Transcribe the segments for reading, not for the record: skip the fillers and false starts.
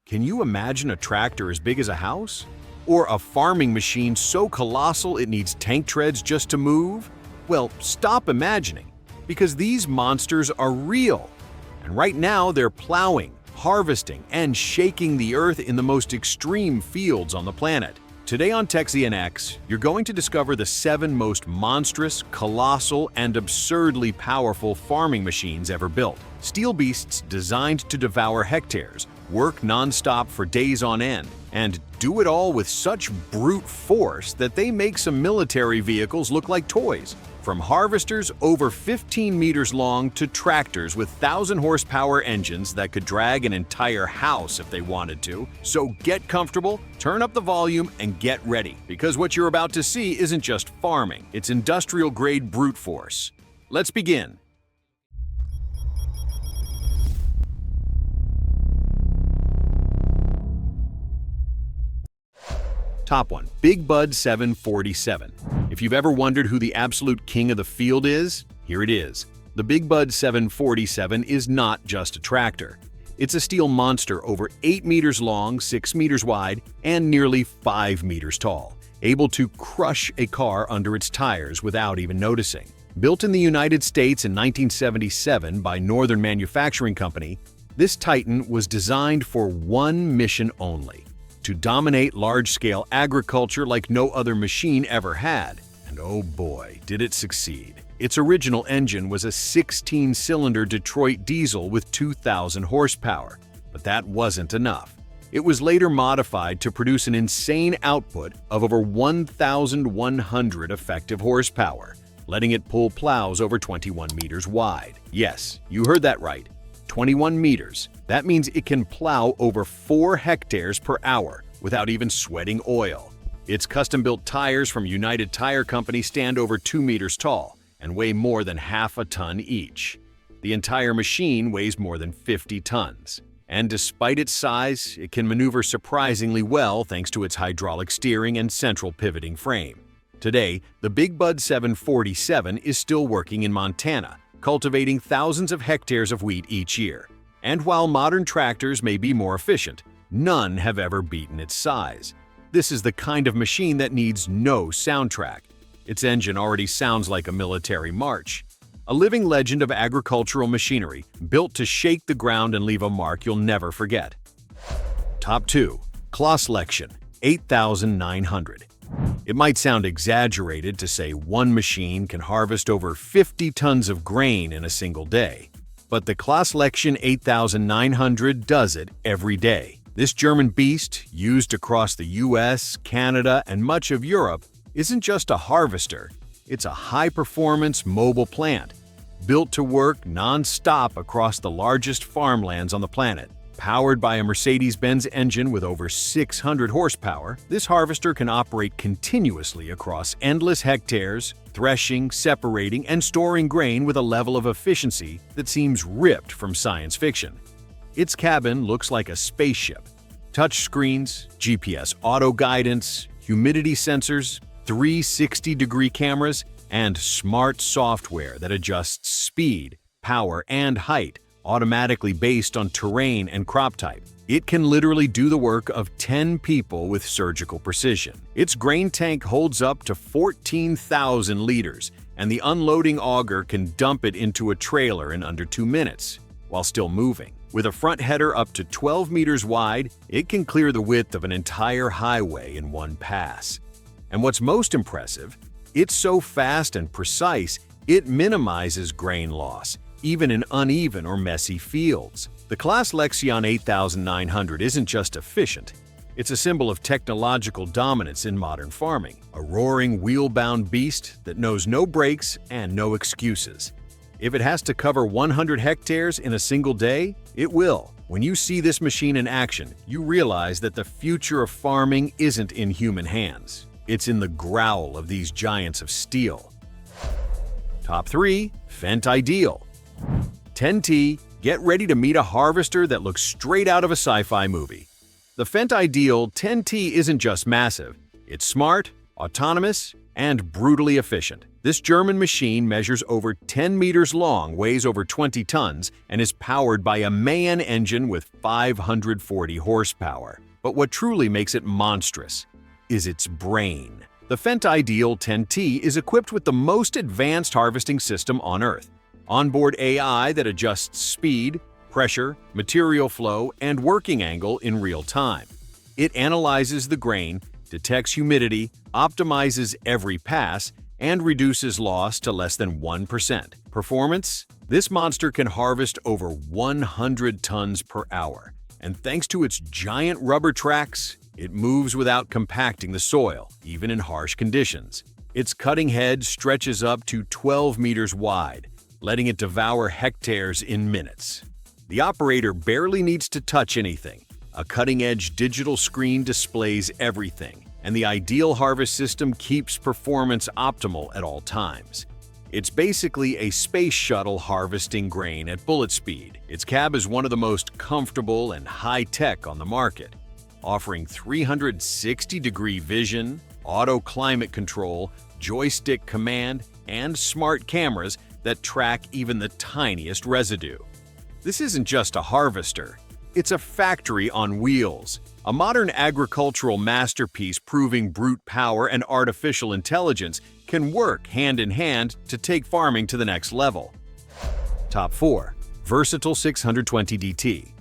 Can you imagine a tractor as big as a house? Or a farming machine so colossal it needs tank treads just to move? Well, stop imagining, because these monsters are real. And right now they're plowing, harvesting, and shaking the earth in the most extreme fields on the planet. Today on TechZNX, you're going to discover the 7 most monstrous, colossal, and absurdly powerful farming machines ever built. Steel beasts designed to devour hectares, work non-stop for days on end, and do it all with such brute force that they make some military vehicles look like toys. From harvesters over 15 meters long to tractors with 1,000-horsepower engines that could drag an entire house if they wanted to. So get comfortable, turn up the volume, and get ready, because what you're about to see isn't just farming, it's industrial-grade brute force. Let's begin. Top 1. Big Bud 747. If you've ever wondered who the absolute king of the field is, here it is. The Big Bud 747 is not just a tractor. It's a steel monster over 8 meters long, 6 meters wide, and nearly 5 meters tall, able to crush a car under its tires without even noticing. Built in the United States in 1977 by Northern Manufacturing Company, this Titan was designed for one mission only: to dominate large-scale agriculture like no other machine ever had. And oh boy, did it succeed. Its original engine was a 16-cylinder Detroit diesel with 2,000 horsepower. But that wasn't enough. It was later modified to produce an insane output of over 1,100 effective horsepower, letting it pull plows over 21 meters wide. Yes, you heard that right. 21 meters. That means it can plow over 4 hectares per hour without even sweating oil. Its custom-built tires from United Tire Company stand over 2 meters tall and weigh more than half a ton each. The entire machine weighs more than 50 tons. And despite its size, it can maneuver surprisingly well thanks to its hydraulic steering and central pivoting frame. Today, the Big Bud 747 is still working in Montana, cultivating thousands of hectares of wheat each year. And while modern tractors may be more efficient, none have ever beaten its size. This is the kind of machine that needs no soundtrack. Its engine already sounds like a military march. A living legend of agricultural machinery, built to shake the ground and leave a mark you'll never forget. Top 2. Claas Lexion 8900. It might sound exaggerated to say one machine can harvest over 50 tons of grain in a single day. But the Claas Lexion 8900 does it every day. This German beast, used across the US, Canada, and much of Europe, isn't just a harvester. It's a high-performance mobile plant, built to work non-stop across the largest farmlands on the planet. Powered by a Mercedes-Benz engine with over 600 horsepower, this harvester can operate continuously across endless hectares, threshing, separating, and storing grain with a level of efficiency that seems ripped from science fiction. Its cabin looks like a spaceship. Touch screens, GPS auto guidance, humidity sensors, 360-degree cameras, and smart software that adjusts speed, power, and height automatically based on terrain and crop type. It can literally do the work of 10 people with surgical precision. Its grain tank holds up to 14,000 liters, and the unloading auger can dump it into a trailer in under 2 minutes, while still moving. With a front header up to 12 meters wide, it can clear the width of an entire highway in one pass. And what's most impressive, it's so fast and precise, it minimizes grain loss, even in uneven or messy fields. The Claas Lexion 8900 isn't just efficient, it's a symbol of technological dominance in modern farming, a roaring wheel-bound beast that knows no breaks and no excuses. If it has to cover 100 hectares in a single day, it will. When you see this machine in action, you realize that the future of farming isn't in human hands. It's in the growl of these giants of steel. Top 3. Fendt IDEAL 10T. Get ready to meet a harvester that looks straight out of a sci-fi movie. The Fendt IDEAL 10T isn't just massive, it's smart, autonomous, and brutally efficient. This German machine measures over 10 meters long, weighs over 20 tons, and is powered by a Mayen engine with 540 horsepower. But what truly makes it monstrous is its brain. The Fendt IDEAL 10T is equipped with the most advanced harvesting system on Earth. Onboard AI that adjusts speed, pressure, material flow, and working angle in real time. It analyzes the grain, detects humidity, optimizes every pass, and reduces loss to less than 1%. Performance? This monster can harvest over 100 tons per hour. And thanks to its giant rubber tracks, it moves without compacting the soil, even in harsh conditions. Its cutting head stretches up to 12 meters wide, letting it devour hectares in minutes. The operator barely needs to touch anything. A cutting-edge digital screen displays everything, and the IDEAL harvest system keeps performance optimal at all times. It's basically a space shuttle harvesting grain at bullet speed. Its cab is one of the most comfortable and high-tech on the market, offering 360-degree vision, auto climate control, joystick command, and smart cameras that track even the tiniest residue. This isn't just a harvester. It's a factory on wheels, a modern agricultural masterpiece proving brute power and artificial intelligence can work hand in hand to take farming to the next level. Top 4. Versatile 620 DT.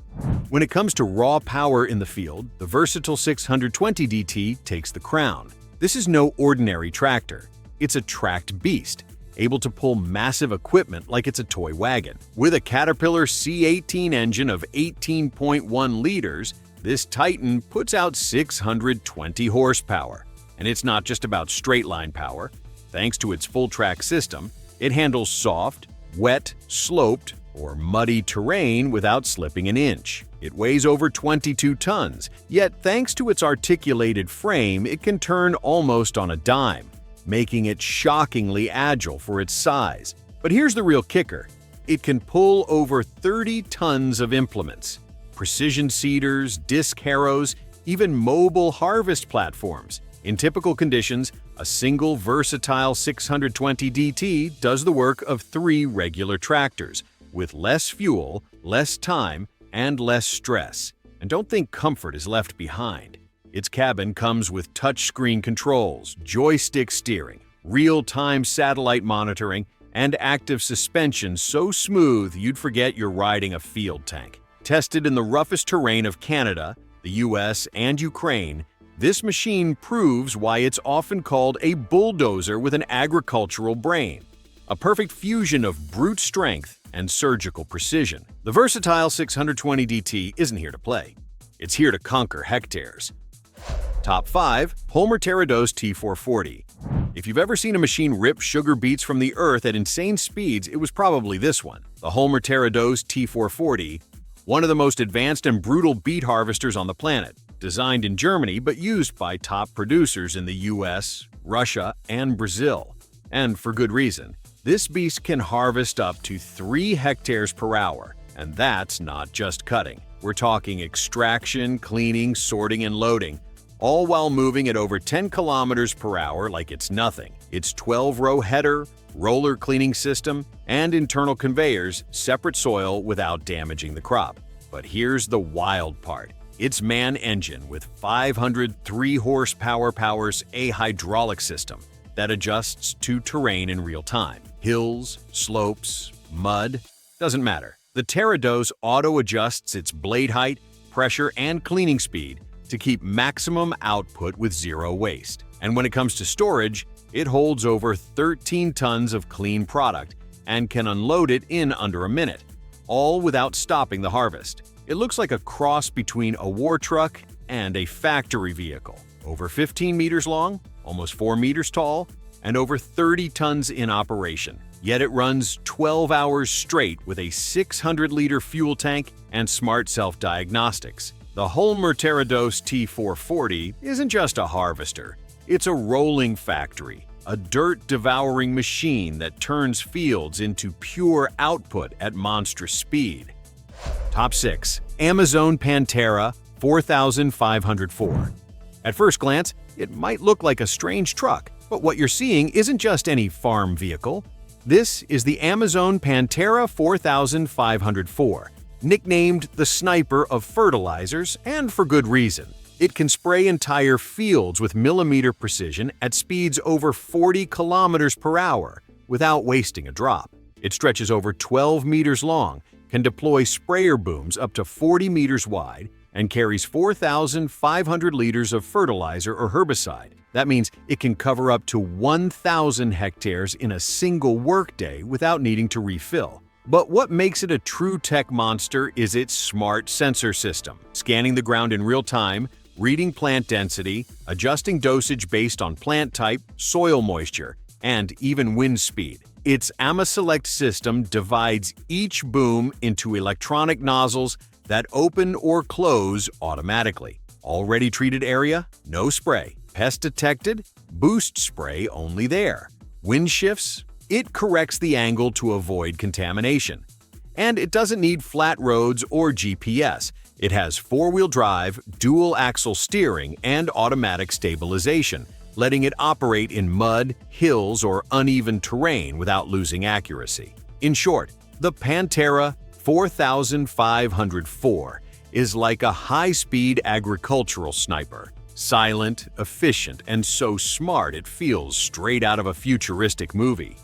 When it comes to raw power in the field, the Versatile 620 DT takes the crown. This is no ordinary tractor. It's a tracked beast, able to pull massive equipment like it's a toy wagon. With a Caterpillar C18 engine of 18.1 liters, this Titan puts out 620 horsepower. And it's not just about straight-line power. Thanks to its full-track system, it handles soft, wet, sloped, or muddy terrain without slipping an inch. It weighs over 22 tons, yet thanks to its articulated frame, it can turn almost on a dime, making it shockingly agile for its size. But here's the real kicker. It can pull over 30 tons of implements. Precision seeders, disc harrows, even mobile harvest platforms. In typical conditions, a single versatile 620 DT does the work of 3 regular tractors, with less fuel, less time, and less stress. And don't think comfort is left behind. Its cabin comes with touchscreen controls, joystick steering, real-time satellite monitoring, and active suspension so smooth you'd forget you're riding a field tank. Tested in the roughest terrain of Canada, the US, and Ukraine, this machine proves why it's often called a bulldozer with an agricultural brain. A perfect fusion of brute strength and surgical precision. The versatile 620 DT isn't here to play. It's here to conquer hectares. Top 5. Holmer Terra Dos T4-40. If you've ever seen a machine rip sugar beets from the earth at insane speeds, it was probably this one. The Holmer Terra Dos T4-40, one of the most advanced and brutal beet harvesters on the planet. Designed in Germany but used by top producers in the US, Russia, and Brazil. And for good reason. This beast can harvest up to 3 hectares per hour, and that's not just cutting. We're talking extraction, cleaning, sorting, and loading, all while moving at over 10 kilometers per hour like it's nothing. Its 12-row header, roller cleaning system, and internal conveyors separate soil without damaging the crop. But here's the wild part. Its Mayen engine with 503 horsepower powers a hydraulic system that adjusts to terrain in real time. Hills, slopes, mud, doesn't matter. The Terra Dos auto-adjusts its blade height, pressure, and cleaning speed to keep maximum output with zero waste. And when it comes to storage, it holds over 13 tons of clean product and can unload it in under a minute, all without stopping the harvest. It looks like a cross between a war truck and a factory vehicle. Over 15 meters long, almost 4 meters tall, and over 30 tons in operation. Yet it runs 12 hours straight with a 600-liter fuel tank and smart self-diagnostics. The Holmer Terra Dos T4-40 isn't just a harvester. It's a rolling factory, a dirt-devouring machine that turns fields into pure output at monstrous speed. Top 6. Amazon Pantera 4504. At first glance, it might look like a strange truck, But what you're seeing isn't just any farm vehicle. This is the Amazon Pantera 4504, nicknamed the sniper of fertilizers, and for good reason. It can spray entire fields with millimeter precision at speeds over 40 kilometers per hour without wasting a drop. It stretches over 12 meters long, can deploy sprayer booms up to 40 meters wide, and carries 4,500 liters of fertilizer or herbicide. That means it can cover up to 1,000 hectares in a single workday without needing to refill. But what makes it a true tech monster is its smart sensor system, scanning the ground in real time, reading plant density, adjusting dosage based on plant type, soil moisture, and even wind speed. Its AmaSelect system divides each boom into electronic nozzles that open or close automatically. Already treated area? No spray. Pest detected? Boost spray only there. Wind shifts? It corrects the angle to avoid contamination. And it doesn't need flat roads or GPS. It has four-wheel drive, dual-axle steering, and automatic stabilization, letting it operate in mud, hills, or uneven terrain without losing accuracy. In short, the Pantera 4504 is like a high-speed agricultural sniper. Silent, efficient, and so smart it feels straight out of a futuristic movie.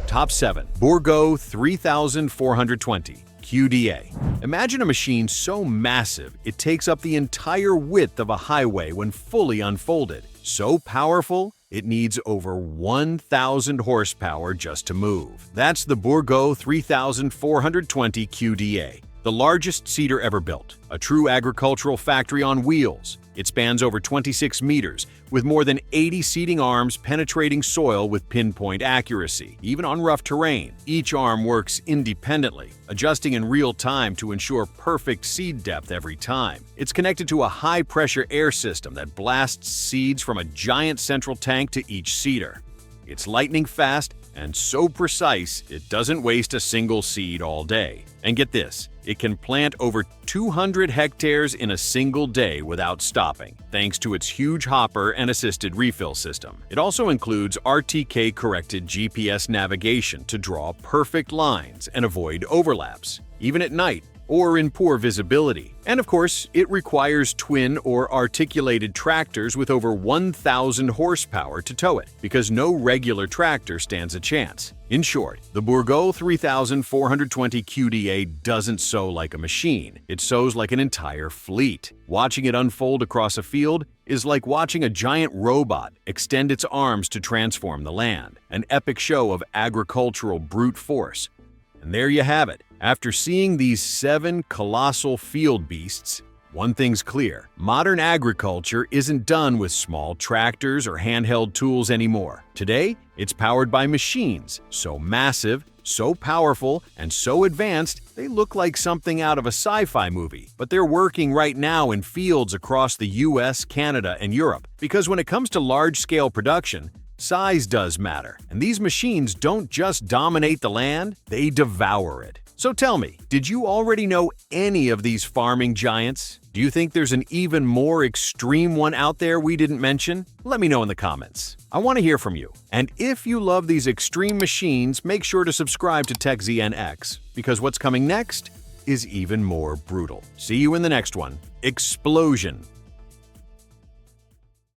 Top 7. Bourgault 3420 QDA. Imagine a machine so massive it takes up the entire width of a highway when fully unfolded. So powerful, it needs over 1,000 horsepower just to move. That's the Bourgault 3420 QDA, the largest seeder ever built, a true agricultural factory on wheels. It spans over 26 meters, with more than 80 seeding arms penetrating soil with pinpoint accuracy, even on rough terrain. Each arm works independently, adjusting in real time to ensure perfect seed depth every time. It's connected to a high-pressure air system that blasts seeds from a giant central tank to each seeder. It's lightning fast and so precise it doesn't waste a single seed all day. And get this, it can plant over 200 hectares in a single day without stopping, thanks to its huge hopper and assisted refill system. It also includes RTK-corrected GPS navigation to draw perfect lines and avoid overlaps, even at night or in poor visibility. And of course, it requires twin or articulated tractors with over 1,000 horsepower to tow it, because no regular tractor stands a chance. In short, the Bourgault 3420 QDA doesn't sow like a machine, it sows like an entire fleet. Watching it unfold across a field is like watching a giant robot extend its arms to transform the land, an epic show of agricultural brute force. And there you have it. After seeing these 7 colossal field beasts, one thing's clear: modern agriculture isn't done with small tractors or handheld tools anymore. Today, it's powered by machines so massive, so powerful, and so advanced they look like something out of a sci-fi movie. But they're working right now in fields across the US, Canada, and Europe. Because when it comes to large-scale production, size does matter, and these machines don't just dominate the land, they devour it. So tell me, did you already know any of these farming giants? Do you think there's an even more extreme one out there we didn't mention? Let me know in the comments. I want to hear from you. And if you love these extreme machines, make sure to subscribe to TechZNX, because what's coming next is even more brutal. See you in the next one. Explosion!